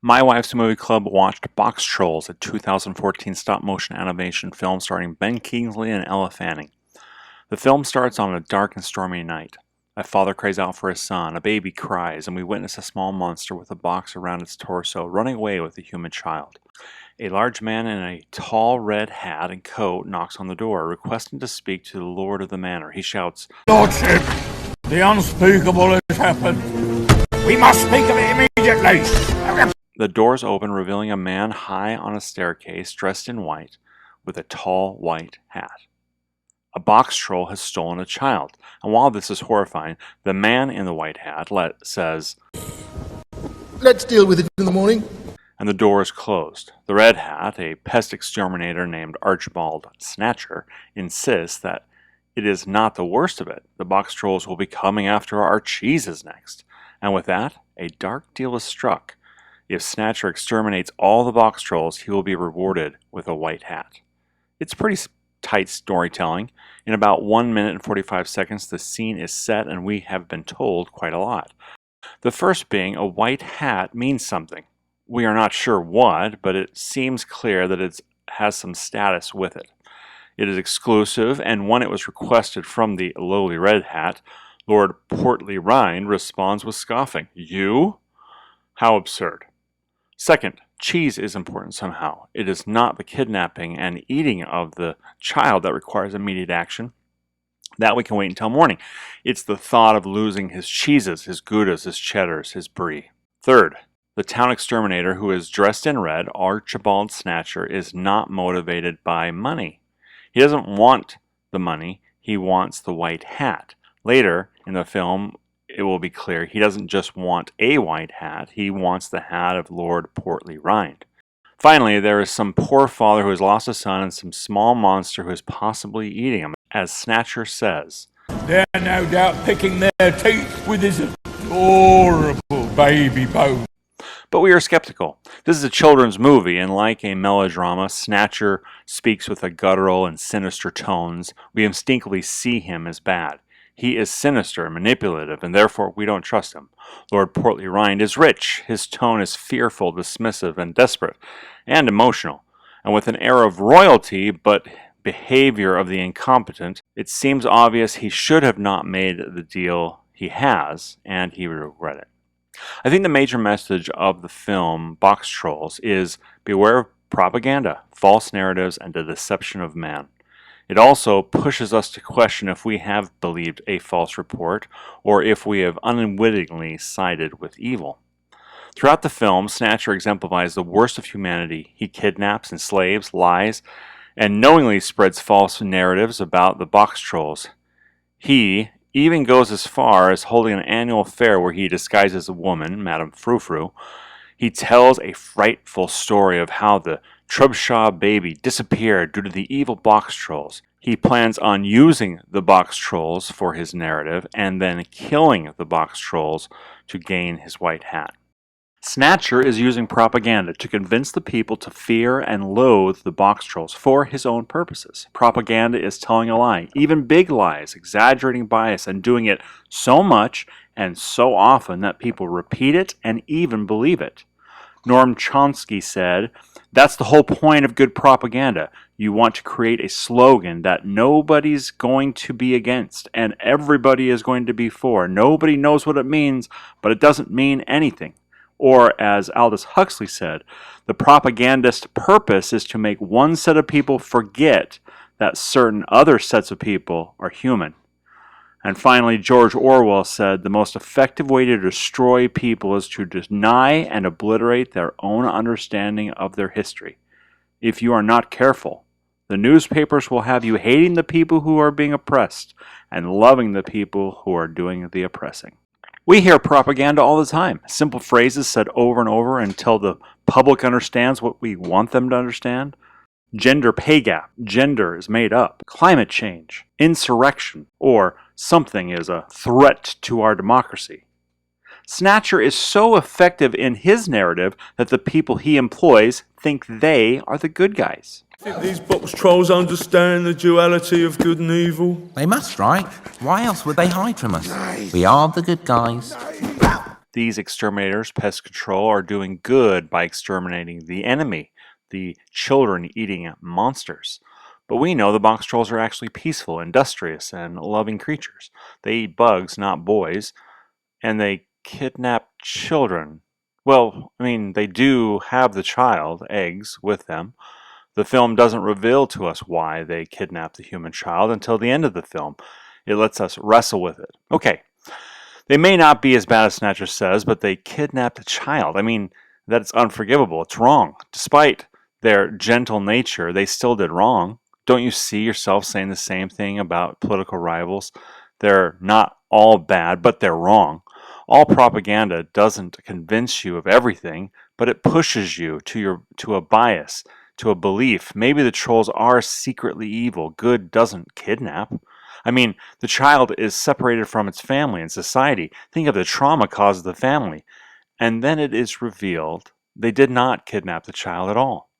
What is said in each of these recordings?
My Wife's Movie Club watched BoxTrolls, a 2014 stop-motion animation film starring Ben Kingsley and Ella Fanning. The film starts on a dark and stormy night. A father cries out for his son, a baby cries, and we witness a small monster with a box around its torso running away with a human child. A large man in a tall red hat and coat knocks on the door, requesting to speak to the lord of the manor. He shouts, "Lordship, the unspeakable has happened. We must speak of it immediately." The doors open, revealing a man high on a staircase, dressed in white, with a tall white hat. A box troll has stolen a child, and while this is horrifying, the man in the white hat says, "Let's deal with it in the morning." And the door is closed. The red hat, a pest exterminator named Archibald Snatcher, insists that it is not the worst of it. The box trolls will be coming after our cheeses next. And with that, a dark deal is struck. If Snatcher exterminates all the box trolls, he will be rewarded with a white hat. It's pretty tight storytelling. In about 1 minute and 45 seconds, the scene is set and we have been told quite a lot. The first being a white hat means something. We are not sure what, but it seems clear that it has some status with it. It is exclusive, and when it was requested from the lowly red hat, Lord Portly Rind responds with scoffing. "You? How absurd." Second, cheese is important somehow. It is not the kidnapping and eating of the child that requires immediate action. That we can wait until morning. It's the thought of losing his cheeses, his goudas, his cheddars, his brie. Third, the town exterminator who is dressed in red, Archibald Snatcher, is not motivated by money. He doesn't want the money, he wants the white hat. Later in the film, it will be clear he doesn't just want a white hat, he wants the hat of Lord Portly Rind. Finally, there is some poor father who has lost a son and some small monster who is possibly eating him. As Snatcher says, "They're no doubt picking their teeth with his adorable baby bone." but we are skeptical. This is a children's movie, and like a melodrama, Snatcher speaks with a guttural and sinister tones. We instinctively see him as bad. He is sinister and manipulative, and therefore we don't trust him. Lord Portly Rind is rich. His tone is fearful, dismissive, and desperate, and emotional. And with an air of royalty, but behavior of the incompetent, it seems obvious he should have not made the deal he has, and he would regret it. I think the major message of the film, BoxTrolls, is beware of propaganda, false narratives, and the deception of man. It also pushes us to question if we have believed a false report or if we have unwittingly sided with evil. Throughout the film, Snatcher exemplifies the worst of humanity. He kidnaps, enslaves, lies, and knowingly spreads false narratives about the box trolls. He even goes as far as holding an annual fair where he disguises a woman, Madame Frou-Frou. He tells a frightful story of how the Trubshaw baby disappeared due to the evil box trolls. He plans on using the box trolls for his narrative and then killing the box trolls to gain his white hat. Snatcher is using propaganda to convince the people to fear and loathe the box trolls for his own purposes. Propaganda is telling a lie, even big lies, exaggerating bias, and doing it so much and so often that people repeat it and even believe it. Noam Chomsky said, "That's the whole point of good propaganda. You want to create a slogan that nobody's going to be against and everybody is going to be for. Nobody knows what it means, but it doesn't mean anything." Or, as Aldous Huxley said, the propagandist's purpose is to make one set of people forget that certain other sets of people are human. And finally, George Orwell said, "The most effective way to destroy people is to deny and obliterate their own understanding of their history. If you are not careful, the newspapers will have you hating the people who are being oppressed and loving the people who are doing the oppressing." We hear propaganda all the time, simple phrases said over and over until the public understands what we want them to understand. Gender pay gap, gender is made up, climate change, insurrection, or something is a threat to our democracy. Snatcher is so effective in his narrative that the people he employs think they are the good guys. Think these box trolls understand the duality of good and evil? They must, right? Why else would they hide from us? We are the good guys. These exterminators, pest control, are doing good by exterminating the enemy, the children-eating monsters. But we know the BoxTrolls are actually peaceful, industrious, and loving creatures. They eat bugs, not boys, and they kidnap children. Well, I mean, they do have the child, eggs, with them. The film doesn't reveal to us why they kidnap the human child until the end of the film. It lets us wrestle with it. Okay, they may not be as bad as Snatcher says, but they kidnapped a child. I mean, that's unforgivable. It's wrong. Despite their gentle nature, they still did wrong. Don't you see yourself saying the same thing about political rivals? They're not all bad, but they're wrong. All propaganda doesn't convince you of everything, but it pushes you to a bias, to a belief. Maybe the trolls are secretly evil. Good doesn't kidnap. I mean, the child is separated from its family and society. Think of the trauma caused the family. And then it is revealed they did not kidnap the child at all.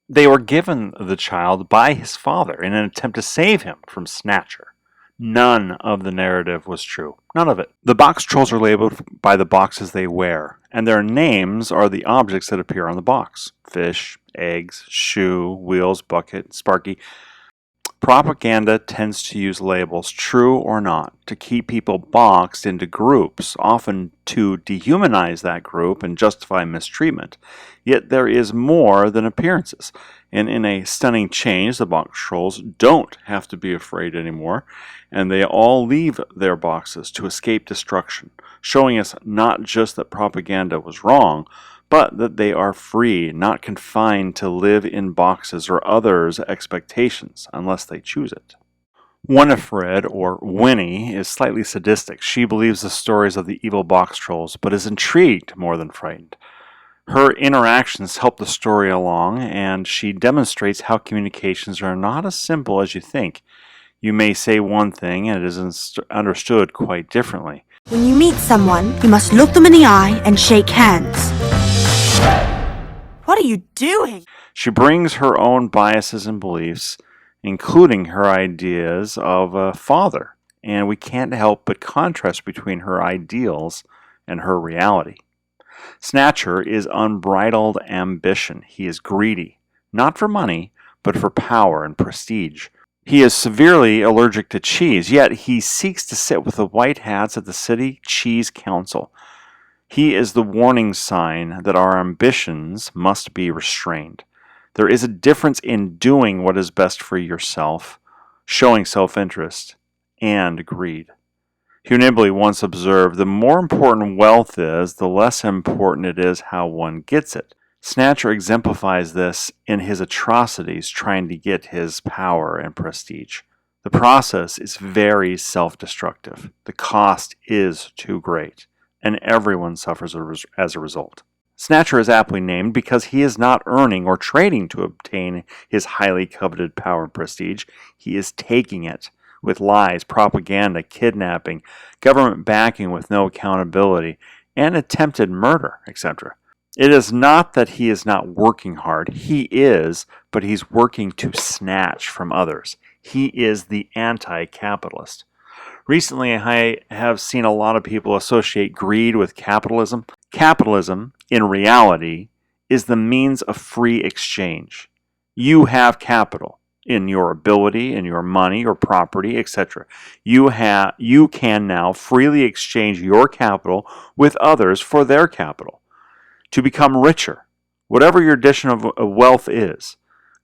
They were given the child by his father in an attempt to save him from Snatcher. None of the narrative was true. None of it. The BoxTrolls are labeled by the boxes they wear, and their names are the objects that appear on the box. Fish, eggs, shoe, wheels, bucket, Sparky. Propaganda tends to use labels, true or not, to keep people boxed into groups, often to dehumanize that group and justify mistreatment. Yet there is more than appearances, and in a stunning change, the BoxTrolls don't have to be afraid anymore, and they all leave their boxes to escape destruction, showing us not just that propaganda was wrong, but that they are free, not confined to live in boxes or others' expectations, unless they choose it. Winifred, or Winnie, is slightly sadistic. She believes the stories of the evil BoxTrolls, but is intrigued more than frightened. Her interactions help the story along, and she demonstrates how communications are not as simple as you think. You may say one thing, and it is understood quite differently. When you meet someone, you must look them in the eye and shake hands. What are you doing? She brings her own biases and beliefs, including her ideas of a father, and we can't help but contrast between her ideals and her reality. Snatcher is unbridled ambition. He is greedy, not for money, but for power and prestige. He is severely allergic to cheese, yet he seeks to sit with the white hats at the City Cheese Council. He is the warning sign that our ambitions must be restrained. There is a difference in doing what is best for yourself, showing self-interest, and greed. Hugh Nibley once observed, the more important wealth is, the less important it is how one gets it. Snatcher exemplifies this in his atrocities trying to get his power and prestige. The process is very self-destructive. The cost is too great, and everyone suffers as a result. Snatcher is aptly named because he is not earning or trading to obtain his highly coveted power and prestige. He is taking it with lies, propaganda, kidnapping, government backing with no accountability, and attempted murder, etc. It is not that he is not working hard. He is, but he's working to snatch from others. He is the anti-capitalist. Recently, I have seen a lot of people associate greed with capitalism. Capitalism, in reality, is the means of free exchange. You have capital in your ability, in your money, your property, etc. You can now freely exchange your capital with others for their capital to become richer, whatever your addition of wealth is.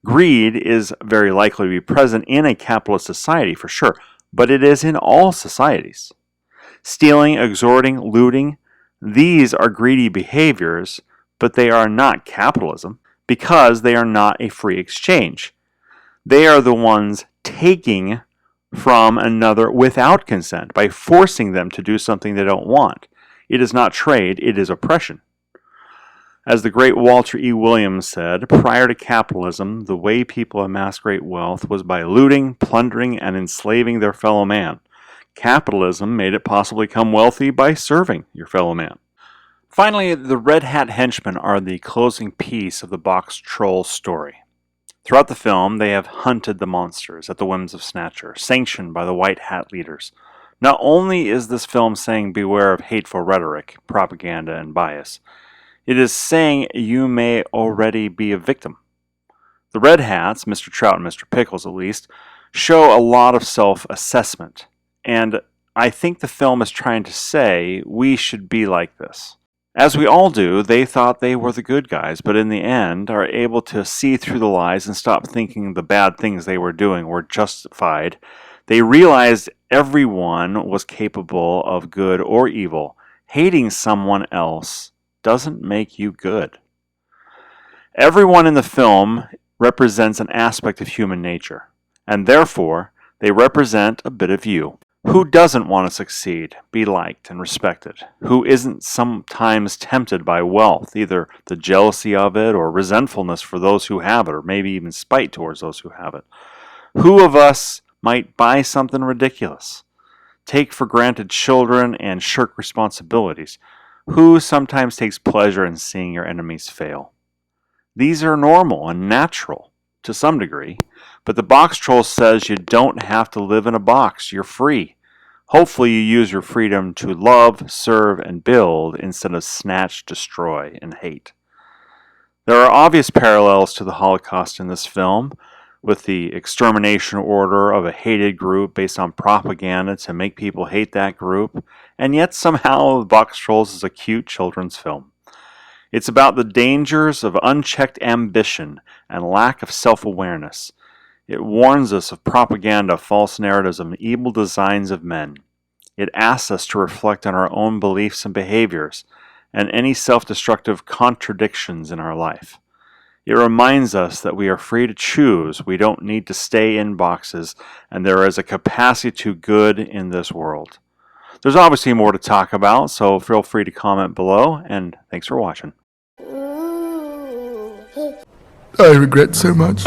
Greed is very likely to be present in a capitalist society for sure, but it is in all societies. Stealing, extorting, looting, these are greedy behaviors, but they are not capitalism because they are not a free exchange. They are the ones taking from another without consent by forcing them to do something they don't want. It is not trade, it is oppression. As the great Walter E. Williams said, prior to capitalism, the way people amassed great wealth was by looting, plundering, and enslaving their fellow man. Capitalism made it possible to become wealthy by serving your fellow man. Finally, the Red Hat Henchmen are the closing piece of the BoxTrolls story. Throughout the film, they have hunted the monsters at the whims of Snatcher, sanctioned by the White Hat leaders. Not only is this film saying beware of hateful rhetoric, propaganda, and bias, it is saying you may already be a victim. The Red Hats, Mr. Trout and Mr. Pickles at least, show a lot of self-assessment, and I think the film is trying to say we should be like this. As we all do, they thought they were the good guys, but in the end are able to see through the lies and stop thinking the bad things they were doing were justified. They realized everyone was capable of good or evil. Hating someone else doesn't make you good. Everyone in the film represents an aspect of human nature, and therefore they represent a bit of you. Who doesn't want to succeed, be liked, and respected? Who isn't sometimes tempted by wealth, either the jealousy of it or resentfulness for those who have it, or maybe even spite towards those who have it? Who of us might buy something ridiculous, take for granted children, and shirk responsibilities? Who sometimes takes pleasure in seeing your enemies fail? These are normal and natural to some degree, but the BoxTrolls says you don't have to live in a box. You're free. Hopefully you use your freedom to love, serve, and build instead of snatch, destroy, and hate. There are obvious parallels to the Holocaust in this film, with the extermination order of a hated group based on propaganda to make people hate that group, and yet somehow BoxTrolls is a cute children's film. It's about the dangers of unchecked ambition and lack of self-awareness. It warns us of propaganda, false narratives, and evil designs of men. It asks us to reflect on our own beliefs and behaviors, and any self-destructive contradictions in our life. It reminds us that we are free to choose. We don't need to stay in boxes, and there is a capacity to good in this world. There's obviously more to talk about, so feel free to comment below, and thanks for watching. I regret so much.